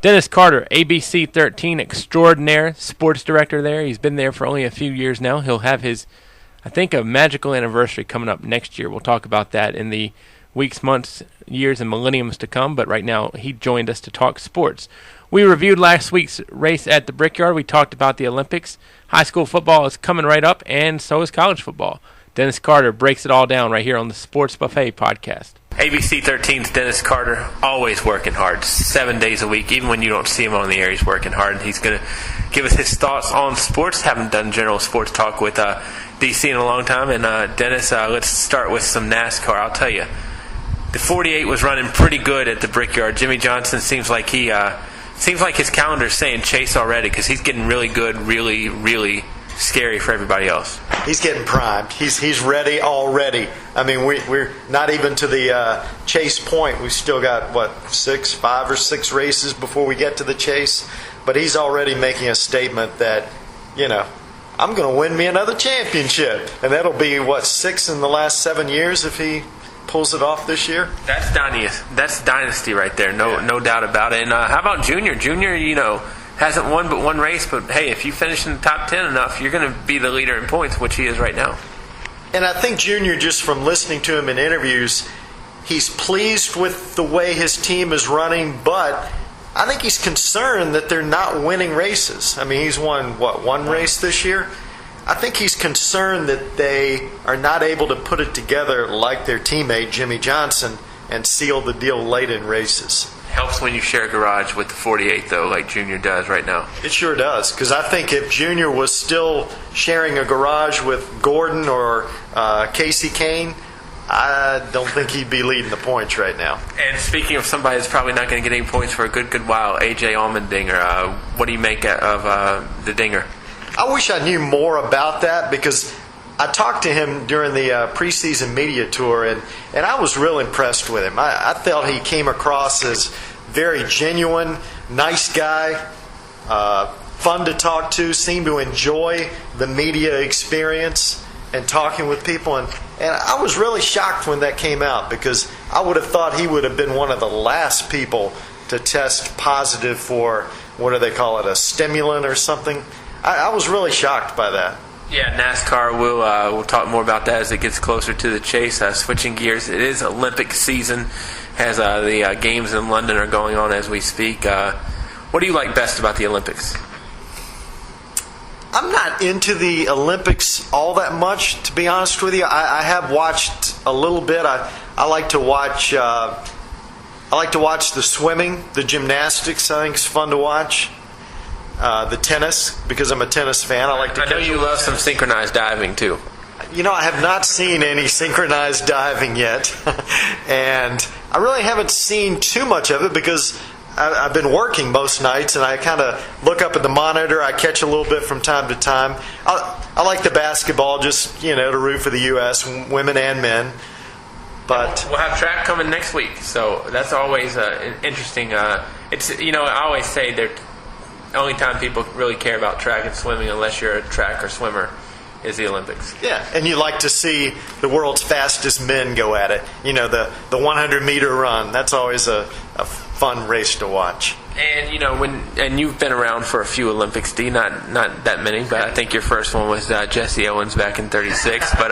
Dennis Carter, ABC 13 extraordinaire sports director there. He's been there for only a few years now. He'll have his, I think, a magical anniversary coming up next year. We'll talk about that in the weeks, months, years, and millenniums to come. But right now, he joined us to talk sports. We reviewed last week's race at the Brickyard. We talked about the Olympics. High school football is coming right up, and so is college football. Dennis Carter breaks it all down right here on the Sports Buffet podcast. ABC 13's Dennis Carter, always working hard, 7 days a week. Even when you don't see him on the air, he's working hard. He's going to give us his thoughts on sports. Haven't done general sports talk with DC in a long time. And Dennis, let's start with some NASCAR. I'll tell you, the 48 was running pretty good at the Brickyard. Jimmy Johnson seems like his calendar's saying chase already, because he's getting really good, really, really scary for everybody else. He's getting primed. He's ready already. I mean, we're not even to the chase point. We've still got, 5 or 6 races before we get to the chase. But he's already making a statement that, I'm going to win me another championship. And that'll be, 6 in the last 7 years if he pulls it off this year? That's dynasty right there. No doubt about it. And how about Junior? Junior, hasn't won but one race, but hey, if you finish in the top 10 enough, you're going to be the leader in points, which he is right now. And I think Junior, just from listening to him in interviews, he's pleased with the way his team is running, but I think he's concerned that they're not winning races. I mean, he's won, one race this year? I think he's concerned that they are not able to put it together like their teammate, Jimmy Johnson, and seal the deal late in races. Helps when you share a garage with the 48, though, like Junior does right now. It sure does, because I think if Junior was still sharing a garage with Gordon or Casey Kane, I don't think he'd be leading the points right now. And speaking of somebody that's probably not going to get any points for a good while, A.J. Allmendinger, what do you make of the Dinger? I wish I knew more about that, because I talked to him during the preseason media tour, and I was real impressed with him. I felt he came across as very genuine, nice guy, fun to talk to, seemed to enjoy the media experience and talking with people. And I was really shocked when that came out, because I would have thought he would have been one of the last people to test positive for, what do they call it, a stimulant or something. I was really shocked by that. Yeah, NASCAR, we'll talk more about that as it gets closer to the chase. Switching gears, it is Olympic season, as the games in London are going on as we speak. What do you like best about the Olympics? I'm not into the Olympics all that much, to be honest with you. I have watched a little bit. I like to watch. I like to watch the swimming, the gymnastics. I think it's fun to watch. The tennis, because I'm a tennis fan. I know you love some synchronized diving too. I have not seen any synchronized diving yet, and I really haven't seen too much of it, because I've been working most nights, and I kind of look up at the monitor. I catch a little bit from time to time. I like the basketball, just to root for the U.S., women and men. But we'll have track coming next week, so that's always interesting. It's I always say they're. The only time people really care about track and swimming, unless you're a track or swimmer, is the Olympics. Yeah, and you like to see the world's fastest men go at it. The 100-meter run. That's always a fun race to watch. And you've been around for a few Olympics, D. Not that many, but I think your first one was Jesse Owens back in '36. But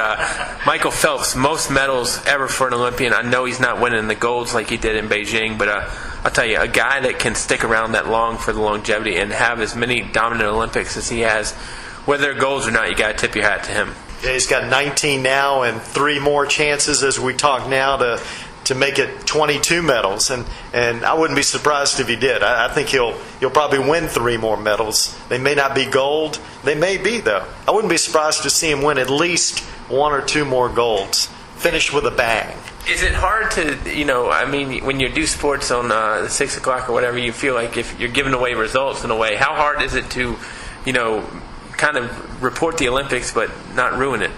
Michael Phelps, most medals ever for an Olympian. I know he's not winning the golds like he did in Beijing, but I'll tell you, a guy that can stick around that long for the longevity and have as many dominant Olympics as he has, whether they're golds or not, you got to tip your hat to him. Yeah, he's got 19 now and 3 more chances as we talk now to make it 22 medals, and I wouldn't be surprised if he did. I think he'll probably win 3 more medals. They may not be gold. They may be, though. I wouldn't be surprised to see him win at least 1 or 2 more golds. Finish with a bang. Is it hard to, when you do sports on 6 o'clock or whatever, you feel like if you're giving away results in a way, how hard is it to, kind of report the Olympics but not ruin it?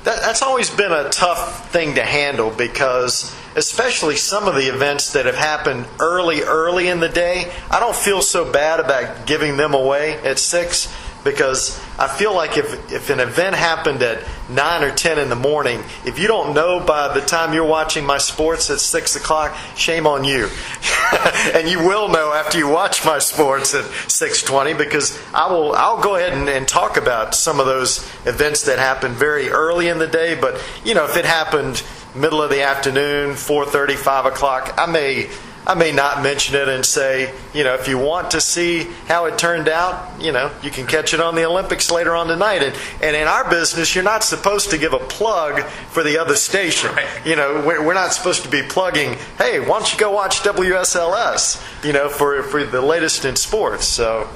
That's always been a tough thing to handle, because especially some of the events that have happened early in the day, I don't feel so bad about giving them away at 6, because I feel like if an event happened at 9 or 10 in the morning, if you don't know by the time you're watching my sports at 6 o'clock, shame on you. And you will know after you watch my sports at 6:20, because I'll go ahead and talk about some of those events that happened very early in the day. But, if it happened middle of the afternoon, 4:30, 5 o'clock, I may not mention it and say, if you want to see how it turned out, you can catch it on the Olympics later on tonight. And in our business, you're not supposed to give a plug for the other station. Right. We're not supposed to be plugging, hey, why don't you go watch WSLS, for the latest in sports. So,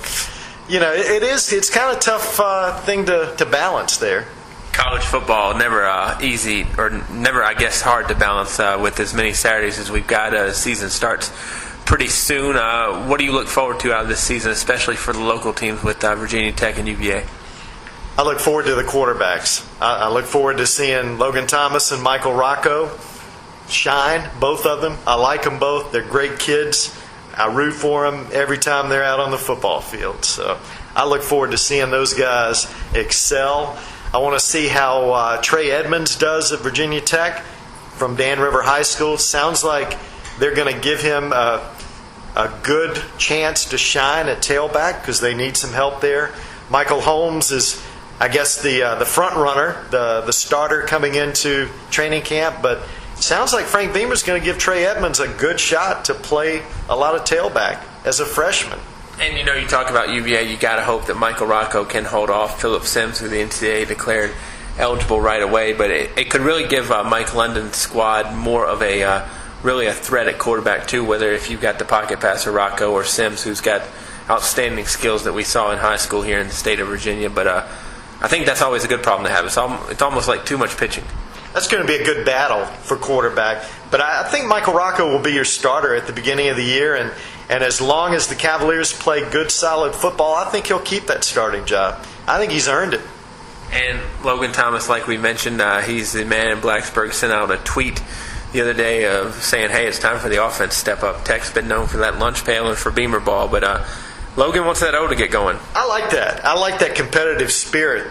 it's kind of tough thing to balance there. College football never easy, or never, I guess, hard to balance with as many Saturdays as we've got. Season starts pretty soon. What do you look forward to out of this season, especially for the local teams with Virginia Tech and UVA? I look forward to the quarterbacks. I look forward to seeing Logan Thomas and Michael Rocco shine, both of them. I like them both. They're great kids. I root for them every time they're out on the football field. So I look forward to seeing those guys excel. I want to see how Trey Edmonds does at Virginia Tech from Dan River High School. Sounds like they're going to give him a good chance to shine at tailback because they need some help there. Michael Holmes is, I guess, the front runner, the starter coming into training camp. But it sounds like Frank Beamer's going to give Trey Edmonds a good shot to play a lot of tailback as a freshman. And you talk about UVA, you got to hope that Michael Rocco can hold off Philip Sims, who the NCAA declared eligible right away. But it could really give Mike London's squad more of a threat at quarterback too, whether if you've got the pocket passer Rocco or Sims, who's got outstanding skills that we saw in high school here in the state of Virginia. But I think that's always a good problem to have. It's almost like too much pitching. That's going to be a good battle for quarterback. But I think Michael Rocco will be your starter at the beginning of the year, and as long as the Cavaliers play good, solid football, I think he'll keep that starting job. I think he's earned it. And Logan Thomas, like we mentioned, he's the man in Blacksburg, sent out a tweet the other day of saying, hey, it's time for the offense to step up. Tech's been known for that lunch pail and for Beamer ball, but Logan wants that O to get going. I like that. I like that competitive spirit.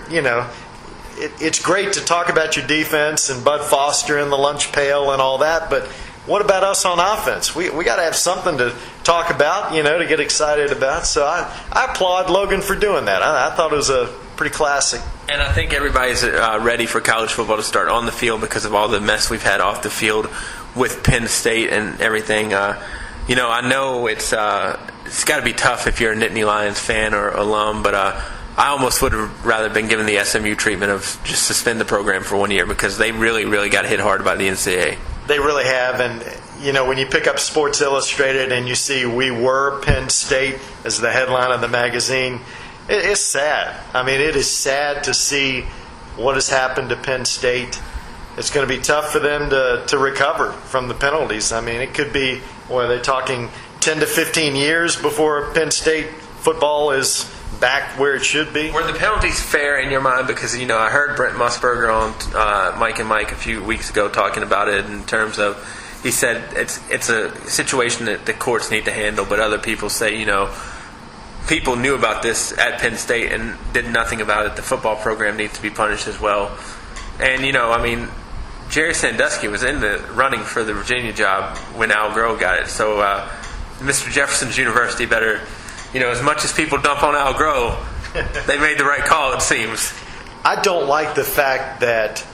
It's great to talk about your defense and Bud Foster and the lunch pail and all that, but what about us on offense? We got to have something to talk about, to get excited about. So I applaud Logan for doing that. I thought it was a pretty classic. And I think everybody's ready for college football to start on the field because of all the mess we've had off the field with Penn State and everything. I know it's got to be tough if you're a Nittany Lions fan or alum, but I almost would have rather been given the SMU treatment of just suspend the program for 1 year because they really, really got hit hard by the NCAA. They really have, and when you pick up Sports Illustrated and you see "We were Penn State" as the headline of the magazine, it's sad. I mean, it is sad to see what has happened to Penn State. It's going to be tough for them to recover from the penalties. I mean, it could be, are they talking 10 to 15 years before Penn State football is back where it should be? Were the penalties fair in your mind? Because, I heard Brent Musburger on Mike and Mike a few weeks ago talking about it in terms of, he said it's a situation that the courts need to handle, but other people say, people knew about this at Penn State and did nothing about it. The football program needs to be punished as well. And, Jerry Sandusky was in the running for the Virginia job when Al Groh got it. So Mr. Jefferson's University better... as much as people dump on Al Groh, they made the right call, it seems. I don't like the fact that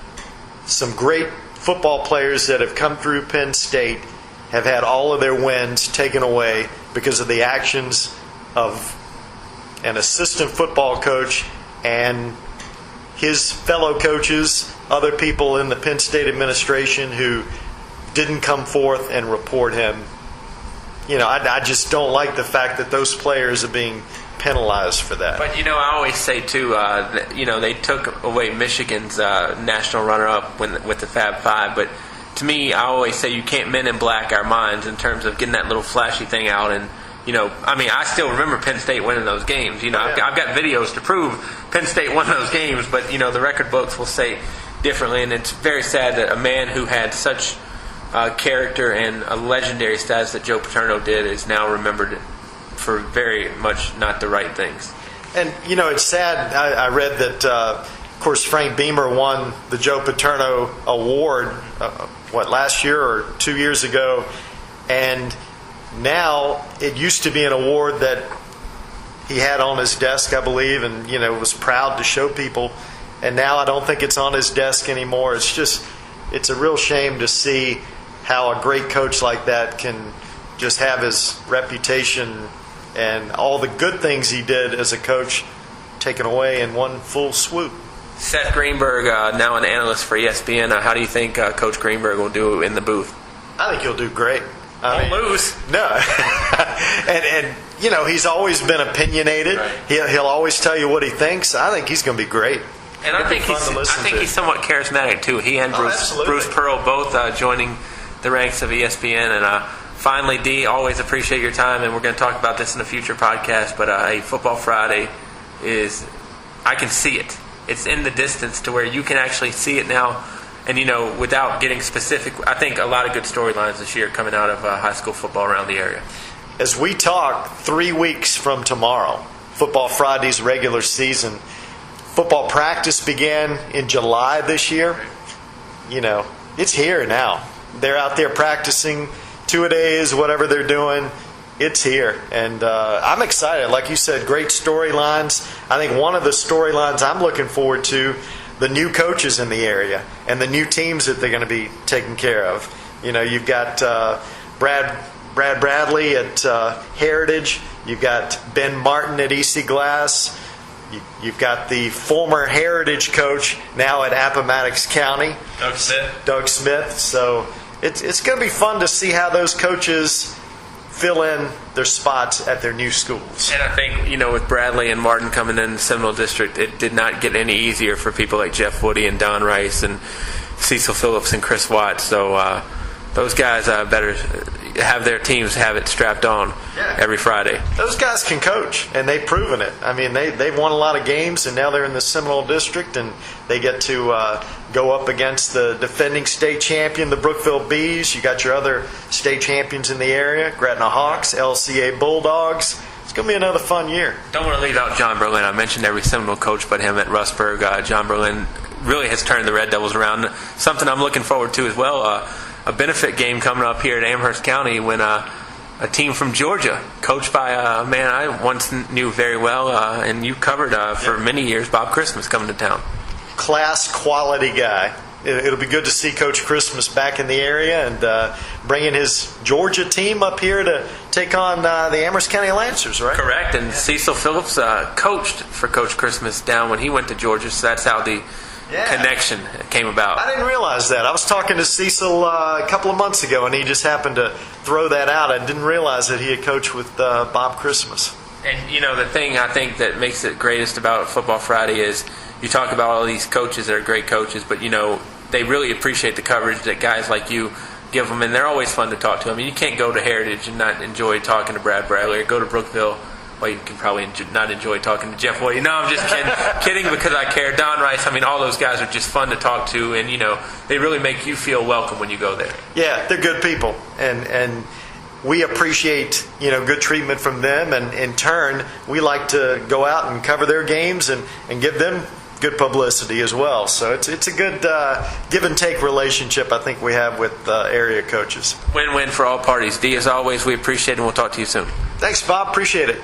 some great football players that have come through Penn State have had all of their wins taken away because of the actions of an assistant football coach and his fellow coaches, other people in the Penn State administration who didn't come forth and report him. I just don't like the fact that those players are being penalized for that. But, I always say, too, they took away Michigan's national runner-up with the Fab Five. But to me, I always say you can't men in black our minds in terms of getting that little flashy thing out. And, I still remember Penn State winning those games. I've got videos to prove Penn State won those games. But, the record books will say differently. And it's very sad that a man who had such... character and a legendary status that Joe Paterno did is now remembered for very much not the right things. And, it's sad. I read that, of course, Frank Beamer won the Joe Paterno Award, last year or 2 years ago. And now it used to be an award that he had on his desk, I believe, and, was proud to show people. And now I don't think it's on his desk anymore. It's a real shame to see how a great coach like that can just have his reputation and all the good things he did as a coach taken away in one full swoop. Seth Greenberg, now an analyst for ESPN. How do you think Coach Greenberg will do in the booth? I think he'll do great. Won't lose. No. and he's always been opinionated. Right. He'll always tell you what he thinks. I think he's going to be great. And I think he's somewhat charismatic too. He and Bruce Pearl both joining the ranks of ESPN. And finally, D, always appreciate your time. And we're going to talk about this in a future podcast. But Football Friday I can see it. It's in the distance to where you can actually see it now. And, without getting specific, I think a lot of good storylines this year coming out of high school football around the area. As we talk 3 weeks from tomorrow, Football Friday's regular season, football practice began in July this year. It's here now. They're out there practicing 2-a-days, whatever they're doing. It's here. And I'm excited. Like you said, great storylines. I think one of the storylines I'm looking forward to, the new coaches in the area and the new teams that they're going to be taking care of. You've got Brad Bradley at Heritage. You've got Ben Martin at EC Glass. You've got the former Heritage coach now at Appomattox County, Doug Smith. So it's going to be fun to see how those coaches fill in their spots at their new schools. And I think, with Bradley and Martin coming in the Seminole District, it did not get any easier for people like Jeff Woody and Don Rice and Cecil Phillips and Chris Watts. So those guys better have their teams have it strapped on every Friday. Those guys can coach, and they've proven it. I mean, they've won a lot of games, and now they're in the Seminole District, and they get to go up against the defending state champion, the Brookville Bees. You got your other state champions in the area, Gretna Hawks, LCA Bulldogs. It's going to be another fun year. Don't want to leave out John Berlin. I mentioned every Seminole coach but him at Russburg. John Berlin really has turned the Red Devils around. Something I'm looking forward to as well. A benefit game coming up here at Amherst County when a team from Georgia, coached by a man I once knew very well, and you covered for many years, Bob Christmas, coming to town. Class, quality guy. It'll be good to see Coach Christmas back in the area and bringing his Georgia team up here to take on the Amherst County Lancers, right? Correct, and Cecil Phillips coached for Coach Christmas down when he went to Georgia, so that's how the connection came about. I didn't realize that. I was talking to Cecil a couple of months ago, and he just happened to throw that out. I didn't realize that he had coached with Bob Christmas. And, the thing I think that makes it greatest about Football Friday is you talk about all these coaches that are great coaches, but, they really appreciate the coverage that guys like you give them, and they're always fun to talk to. I mean, you can't go to Heritage and not enjoy talking to Brad Bradley, or go to Brookville. Well, you can probably not enjoy talking to Jeff Woody. No, I'm just kidding because I care. Don Rice, I mean, all those guys are just fun to talk to, and, they really make you feel welcome when you go there. Yeah, they're good people, and we appreciate, good treatment from them, and in turn, we like to go out and cover their games and give them good publicity as well. So it's a good give and take relationship I think we have with area coaches. Win-win for all parties. D, as always, we appreciate it, and we'll talk to you soon. Thanks, Bob. Appreciate it.